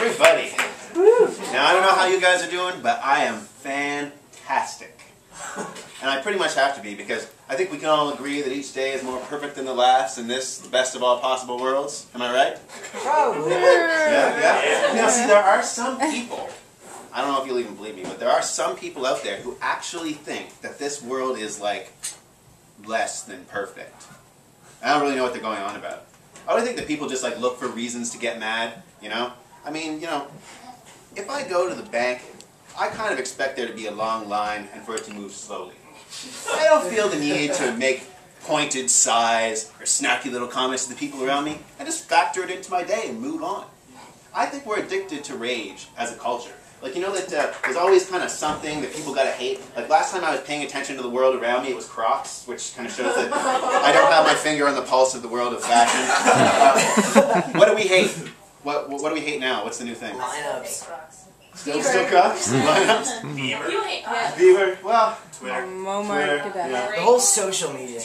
everybody. Now, I don't know how you guys are doing, but I am fantastic. And I pretty much have to be, because I think we can all agree that each day is more perfect than the last, and this the best of all possible worlds. Am I right? Probably. Yeah. Now, see, there are some people, I don't know if you'll even believe me, but there are some people out there who actually think that this world is, like, less than perfect. I don't really know what they're going on about. I really think that people just, like, look for reasons to get mad, you know? I mean, you know, if I go to the bank, I kind of expect there to be a long line and for it to move slowly. I don't feel the need to make pointed sighs or snappy little comments to the people around me. I just factor it into my day and move on. I think we're addicted to rage as a culture. Like, you know that there's always kind of something that people gotta hate. Like, last time I was paying attention to the world around me, it was Crocs, which kind of shows that I don't have my finger on the pulse of the world of fashion. What do we hate? What do we hate now? What's the new thing? Lineups. Still Crocs? Lineups? Beaver? Well, Twitter. The whole social media.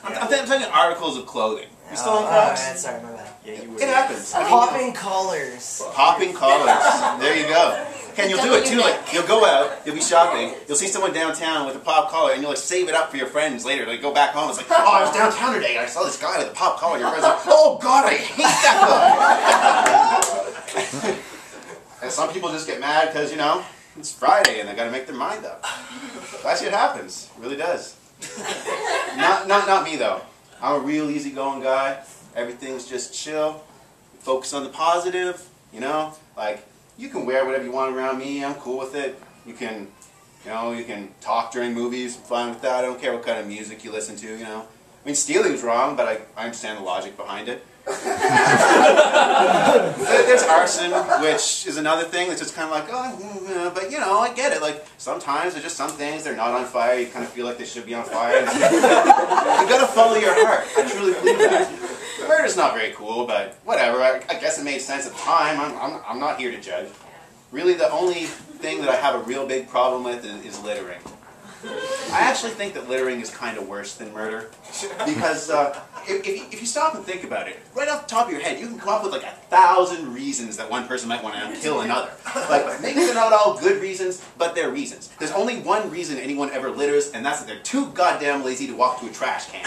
I'm thinking articles of clothing. You still on Oh, Crocs? right, sorry, my bad. Yeah, you were. It happens. Popping collars. Popping collars. There you go. And you'll do it too. Like, you'll go out, you'll be shopping, you'll see someone downtown with a pop collar, and you'll like save it up for your friends later. Like, go back home. It's like, oh, I was downtown today, and I saw this guy with a pop collar. Your friends are like, oh God, I hate that guy. And some people just get mad because, you know, it's Friday and they got to make their mind up. That shit happens. It really does. Not me though. I'm a real easygoing guy. Everything's just chill. Focus on the positive. You know, like, you can wear whatever you want around me. I'm cool with it. You can, you know, you can talk during movies. I'm fine with that. I don't care what kind of music you listen to. You know, I mean, stealing's wrong, but I understand the logic behind it. There's arson, which is another thing that's just kind of like, oh, but you know, I get it. Like, sometimes there's just some things, they're not on fire, you kind of feel like they should be on fire. You gotta follow your heart. I truly believe that. Murder's not very cool, but whatever. I guess it made sense at the time. I'm not here to judge. Really, the only thing that I have a real big problem with is littering. I actually think that littering is kind of worse than murder, because if you stop and think about it, right off the top of your head, you can come up with like 1,000 reasons that one person might want to kill another. Like, maybe they're not all good reasons, but they're reasons. There's only one reason anyone ever litters, and that's that they're too goddamn lazy to walk to a trash can.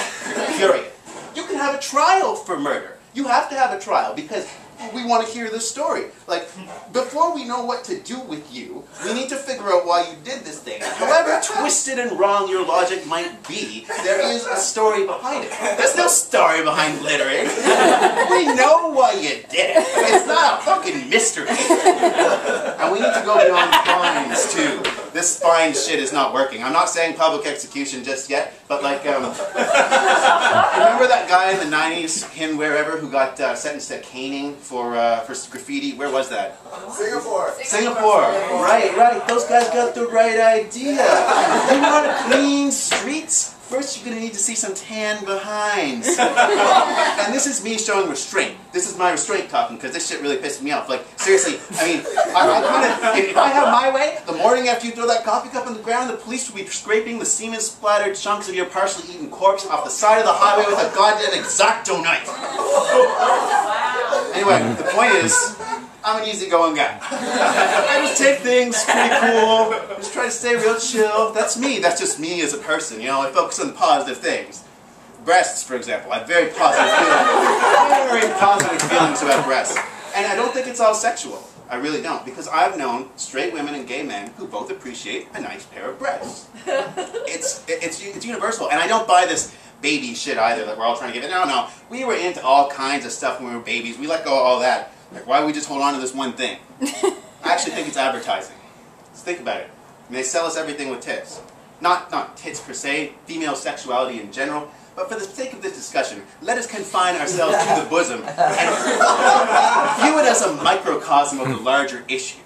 Period. You can have a trial for murder. You have to have a trial, because we want to hear the story. Like, before we know what to do with you, we need to figure out why you did this thing. However twisted and wrong your logic might be, there is a story behind it. There's no story behind littering. We know why you did it. It's not a fucking mystery. And we need to go beyond fines, too. This fine shit is not working. I'm not saying public execution just yet, but like, remember that guy in the 90s, him wherever, who got sentenced to caning for graffiti? Where was that? Singapore. Singapore. Right. Those guys got the right idea. You want to clean streets? First, you're going to need to see some tan behinds. And this is me showing restraint. This is my restraint talking, because this shit really pissed me off. Like, seriously, I mean, if I have my way, the morning after you throw that coffee cup on the ground, the police will be scraping the semen-splattered chunks of your partially eaten corpse off the side of the highway with a goddamn X-Acto knife. Anyway, the point is, I'm an easygoing guy. I just take things pretty cool, just try to stay real chill. That's me. That's just me as a person. You know, I focus on the positive things. Breasts, for example. I have very positive feelings about breasts. And I don't think it's all sexual. I really don't. Because I've known straight women and gay men who both appreciate a nice pair of breasts. It's universal. And I don't buy this baby shit either that we're all trying to get. No. We were into all kinds of stuff when we were babies. We let go of all that. Like, why would we just hold on to this one thing? I actually think it's advertising. Just think about it. I mean, they sell us everything with tits. Not tits per se, female sexuality in general, but for the sake of this discussion, let us confine ourselves to the bosom and view it as a microcosm of the larger issue.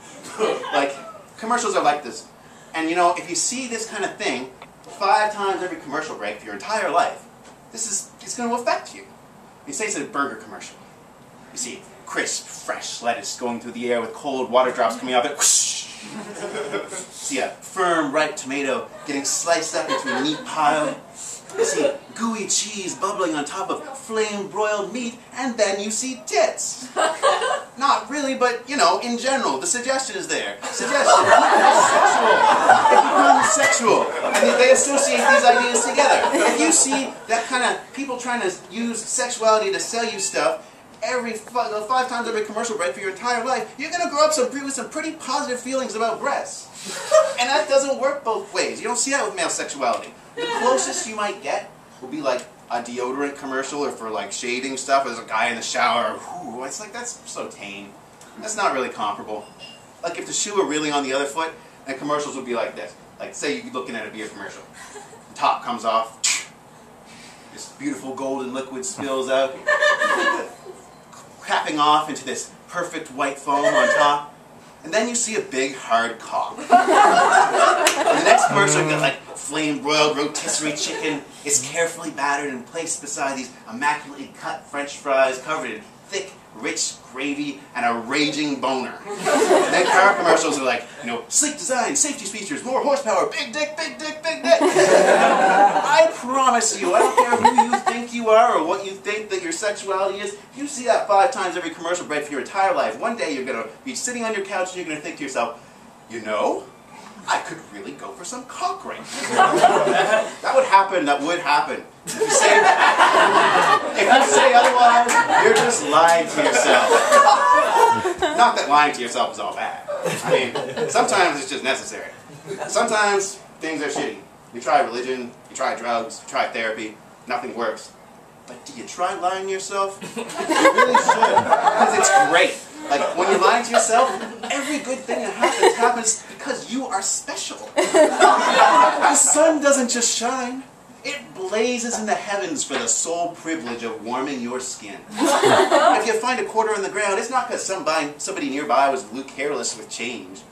Like, commercials are like this. And you know, if you see this kind of thing 5 times every commercial break for your entire life, it's going to affect you. You say it's a burger commercial. You see crisp, fresh lettuce going through the air with cold water drops coming off it. Whoosh. See a firm, ripe tomato getting sliced up into a neat pile. You see gooey cheese bubbling on top of flame-broiled meat, and then you see tits. Not really, but, you know, in general, the suggestion is there. Suggestion. It's sexual. It becomes sexual. And they associate these ideas together. If you see that kind of people trying to use sexuality to sell you stuff, five times every commercial break for your entire life, you're going to grow up with some pretty positive feelings about breasts. And that doesn't work both ways. You don't see that with male sexuality. The closest you might get will be like a deodorant commercial or for like shaving stuff. There's a guy in the shower. Ooh, it's like, that's so tame. That's not really comparable. Like if the shoe were really on the other foot, and commercials would be like this. Like say you're looking at a beer commercial. The top comes off. This beautiful golden liquid spills out. Capping off into this perfect white foam on top. And then you see a big hard cock. And the next commercial, you got like flame broiled rotisserie chicken. It's carefully battered and placed beside these immaculately cut French fries covered in thick, rich gravy and a raging boner. And then car commercials are like, you know, sleek design, safety features, more horsepower, big dick, big dick, big dick. I promise you, I don't care who you think you are or what you think that your sexuality is, you see that 5 times every commercial break for your entire life. One day you're going to be sitting on your couch and you're going to think to yourself, you know, I could really go for some cock ring. That would happen, that would happen. If you say otherwise, you're just lying to yourself. Not that lying to yourself is all bad. I mean, sometimes it's just necessary. Sometimes things are shitty. You try religion, you try drugs, you try therapy, nothing works. But do you try lying to yourself? You really should, because it's great. Like, when you're lying to yourself, every good thing that happens because you are special. The sun doesn't just shine. It blazes in the heavens for the sole privilege of warming your skin. If you find a quarter on the ground, it's not because somebody nearby was careless with change.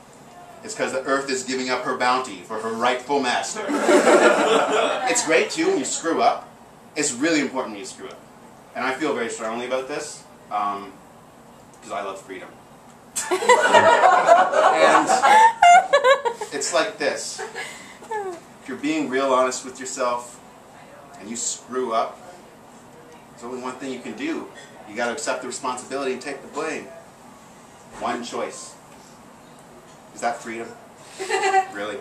It's because the earth is giving up her bounty for her rightful master. It's great, too, when you screw up. It's really important when you screw up. And I feel very strongly about this, because I love freedom. And it's like this. If you're being real honest with yourself, and you screw up, there's only one thing you can do. You got to accept the responsibility and take the blame. One choice. Is that freedom? Really?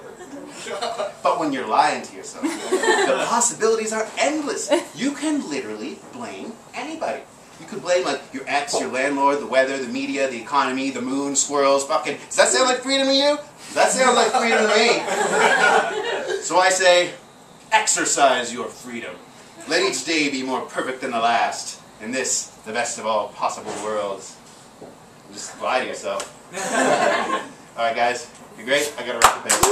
But when you're lying to yourself, the possibilities are endless. You can literally blame anybody. You could blame like your ex, your landlord, the weather, the media, the economy, the moon, squirrels, fucking... Does that sound like freedom to you? That sounds like freedom to me. So I say, exercise your freedom. Let each day be more perfect than the last. In this, the best of all possible worlds. Just lie to yourself. Alright guys, you're great. I gotta wrap the paper.